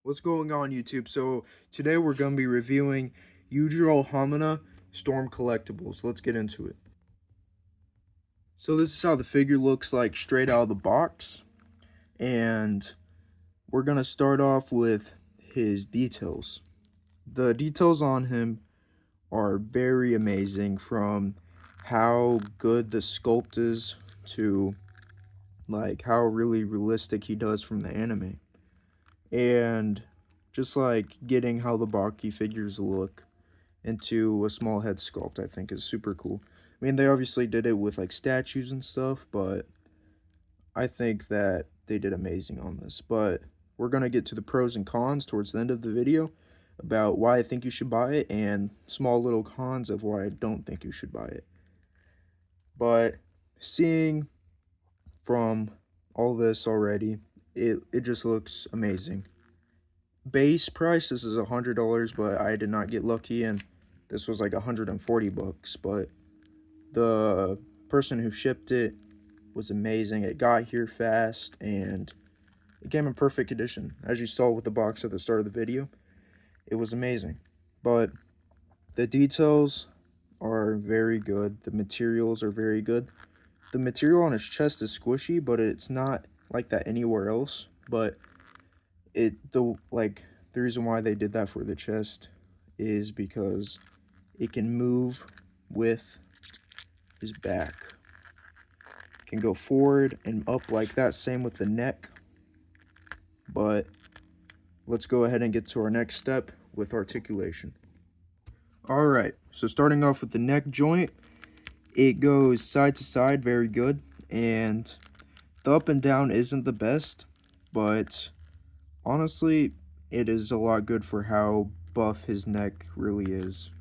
What's going on, YouTube? So today we're going to be reviewing Yuujiro Hanma Storm Collectibles. Let's get into it. So this is how the figure looks like straight out of the box, and we're going to start off with his details. The details on him are very amazing, from how good the sculpt is to like how really realistic he does from the anime. And just like getting how the Baki figures look into a small head sculpt, I think is super cool. I mean, they obviously did it with like statues and stuff, but I think that they did amazing on this. But we're going to get to the pros and cons towards the end of the video about why I think you should buy it and small little cons of why I don't think you should buy it. But seeing from all this already, it just looks amazing. Base price, this is $100, but I did not get lucky, and this was like 140 bucks. But the person who shipped it was amazing. It got here fast, and it came in perfect condition. As you saw with the box at the start of the video, it was amazing. But the details are very good. The materials are very good. The material on his chest is squishy, but it's not like that anywhere else. But the reason why they did that for the chest is because it can move with his back. It can go forward and up like that, same with the neck. But let's go ahead and get to our next step with articulation. Alright, so starting off with the neck joint, it goes side to side very good, and the up and down isn't the best, but honestly, it is a lot good for how buff his neck really is.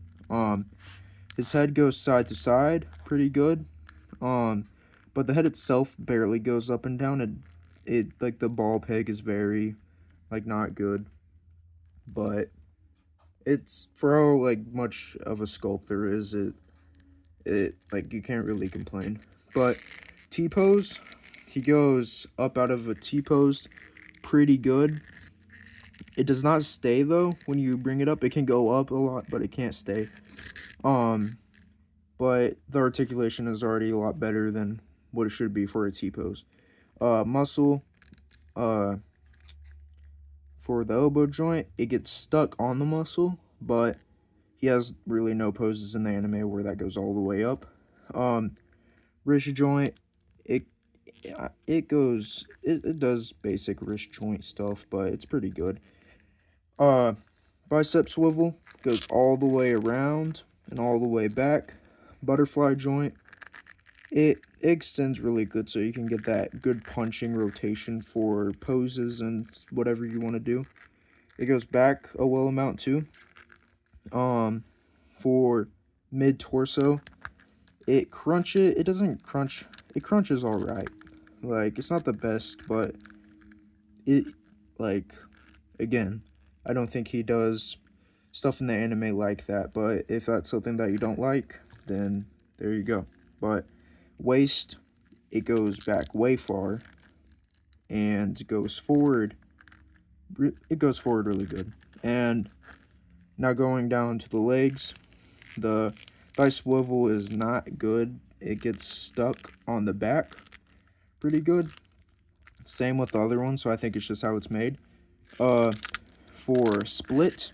His head goes side to side, pretty good. But the head itself barely goes up and down, and it like the ball peg is very like not good. But it's for how like much of a sculpt there is, it like you can't really complain. But T-pose, he goes up out of a T-pose pretty good. It does not stay though when you bring it up. It can go up a lot, but it can't stay. But the articulation is already a lot better than what it should be for a T-pose. Muscle, for the elbow joint, it gets stuck on the muscle, but he has really no poses in the anime where that goes all the way up. Wrist joint, it does basic wrist joint stuff, but it's pretty good. Bicep swivel goes all the way around and all the way back. Butterfly joint, it extends really good, so you can get that good punching rotation for poses and whatever you want to do. It goes back a well amount too. For mid torso, it doesn't crunch. It crunches all right. Like, it's not the best, but it, like, again, I don't think he does stuff in the anime like that. But if that's something that you don't like, then there you go. But waist, it goes back way far and goes forward. It goes forward really good. And now going down to the legs, the thigh swivel is not good. It gets stuck on the back pretty good. Same with the other one, so I think it's just how it's made. For split,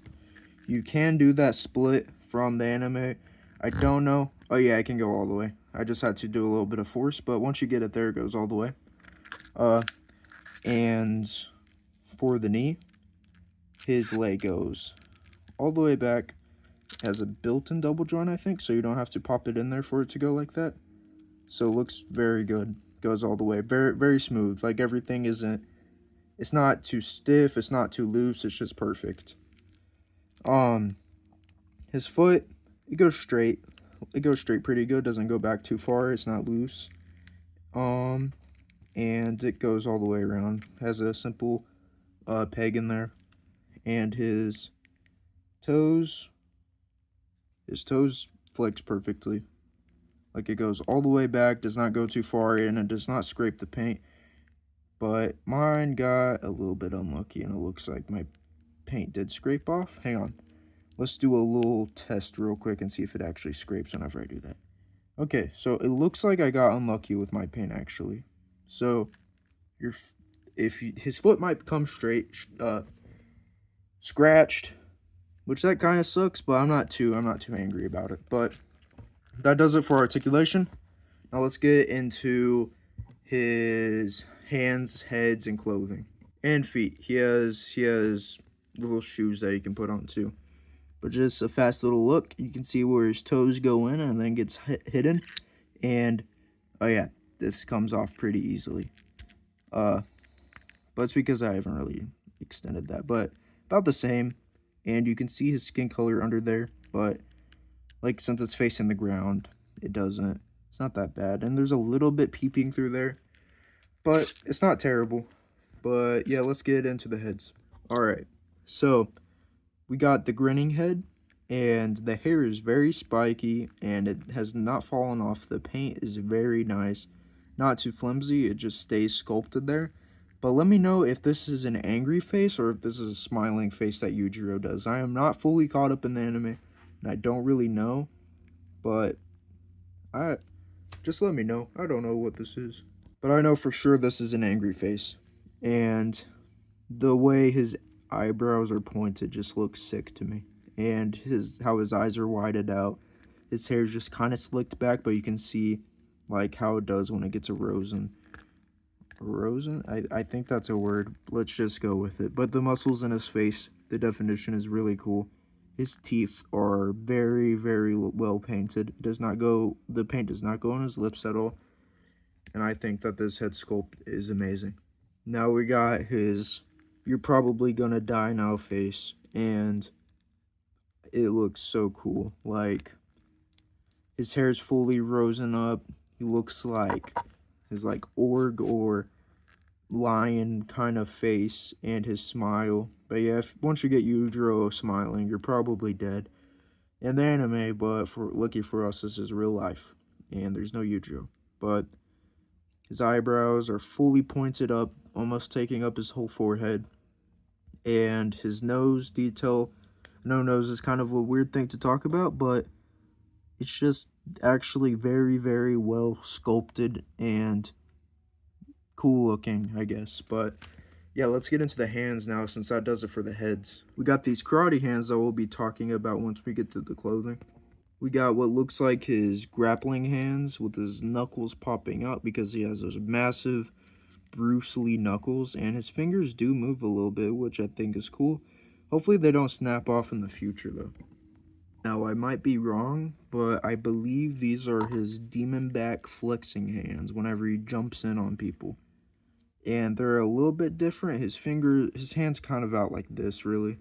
you can do that split from the anime. I don't know. Oh yeah, it can go all the way. I just had to do a little bit of force, but once you get it there, it goes all the way. And for the knee, his leg goes all the way back. It has a built-in double joint, I think, so you don't have to pop it in there for it to go like that. So it looks very good. Goes all the way. Very, very smooth. Like, everything isn't... It's not too stiff. It's not too loose. It's just perfect. His foot, it goes straight. It goes straight pretty good. Doesn't go back too far. It's not loose. And it goes all the way around. Has a simple peg in there. And his toes flex perfectly. Like, it goes all the way back, does not go too far in, and does not scrape the paint. But mine got a little bit unlucky, and it looks like my paint did scrape off. Hang on. Let's do a little test real quick and see if it actually scrapes whenever I do that. Okay, so it looks like I got unlucky with my paint, actually. So, his foot might become scratched, which that kind of sucks, but I'm not too angry about it. But that does it for articulation. Now let's get into his hands, heads, and clothing. And feet. He has little shoes that he can put on too. But just a fast little look. You can see where his toes go in and then gets hidden. And, oh yeah, this comes off pretty easily. But it's because I haven't really extended that. But about the same. And you can see his skin color under there. But, like, since it's facing the ground, it doesn't. It's not that bad. And there's a little bit peeping through there. But it's not terrible. But, yeah, let's get into the heads. Alright, so we got the grinning head. And the hair is very spiky. And it has not fallen off. The paint is very nice. Not too flimsy. It just stays sculpted there. But let me know if this is an angry face or if this is a smiling face that Yuujiro does. I am not fully caught up in the anime, and I don't really know. But just let me know. I don't know what this is. But I know for sure this is an angry face. And the way his eyebrows are pointed just looks sick to me. And how his eyes are widened out. His hair's just kind of slicked back, but you can see like how it does when it gets erosion. I think that's a word. Let's just go with it. But the muscles in his face, the definition is really cool. His teeth are very, very well painted. The paint does not go on his lips at all. And I think that this head sculpt is amazing. Now we got his "you're probably gonna die now" face. And it looks so cool. Like, his hair is fully risen up. He looks like his orc or lion kind of face and his smile. But yeah, once you get Yuujiro smiling, you're probably dead. In the anime, but lucky for us, this is real life. And there's no Yuujiro. But his eyebrows are fully pointed up, almost taking up his whole forehead. And his nose detail, no nose is kind of a weird thing to talk about, but it's just actually very, very well sculpted and cool looking, I guess. But yeah, let's get into the hands now, since that does it for the heads. We got these karate hands that we'll be talking about once we get to the clothing. We got what looks like his grappling hands with his knuckles popping out because he has those massive Bruce Lee knuckles, and his fingers do move a little bit, which I think is cool. Hopefully they don't snap off in the future though. Now, I might be wrong, but I believe these are his demon back flexing hands whenever he jumps in on people. And they're a little bit different. His hands kind of out like this, really.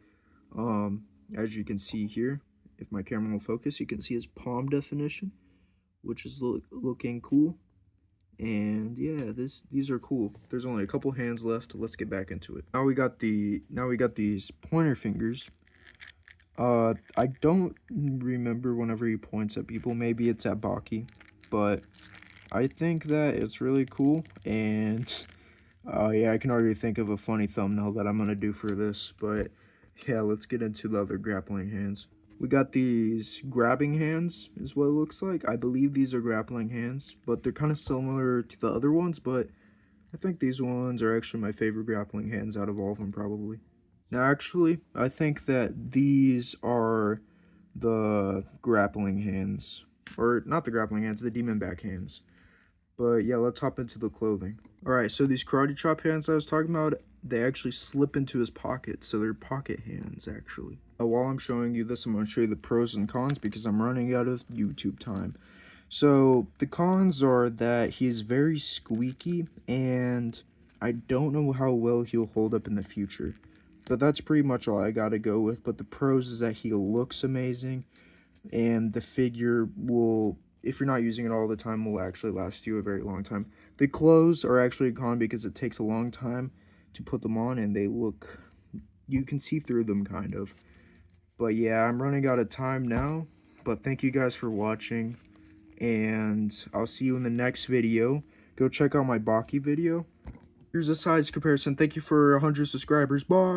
As you can see here, if my camera will focus, you can see his palm definition, which is looking cool. And yeah, these are cool. There's only a couple hands left. Let's get back into it. Now we got these pointer fingers. I don't remember whenever he points at people. Maybe it's at Baki, but I think that it's really cool. And yeah, I can already think of a funny thumbnail that I'm gonna do for this. But yeah, let's get into the other grappling hands. We got these grabbing hands, is what it looks like. I believe these are grappling hands, but they're kind of similar to the other ones. But I think these ones are actually my favorite grappling hands out of all of them, probably. Now, actually, I think that these are the grappling hands. Or, not the grappling hands, the demon back hands. But, yeah, let's hop into the clothing. Alright, so these karate chop hands I was talking about, they actually slip into his pocket. So they're pocket hands, actually. While I'm showing you this, I'm going to show you the pros and cons because I'm running out of YouTube time. So, the cons are that he's very squeaky, and I don't know how well he'll hold up in the future. But that's pretty much all I gotta go with. But the pros is that he looks amazing, and the figure will, if you're not using it all the time, will actually last you a very long time. The clothes are actually a con because it takes a long time to put them on, and you can see through them kind of. But yeah, I'm running out of time now. But thank you guys for watching, and I'll see you in the next video. Go check out my Baki video. Here's a size comparison. Thank you for 100 subscribers. Bye!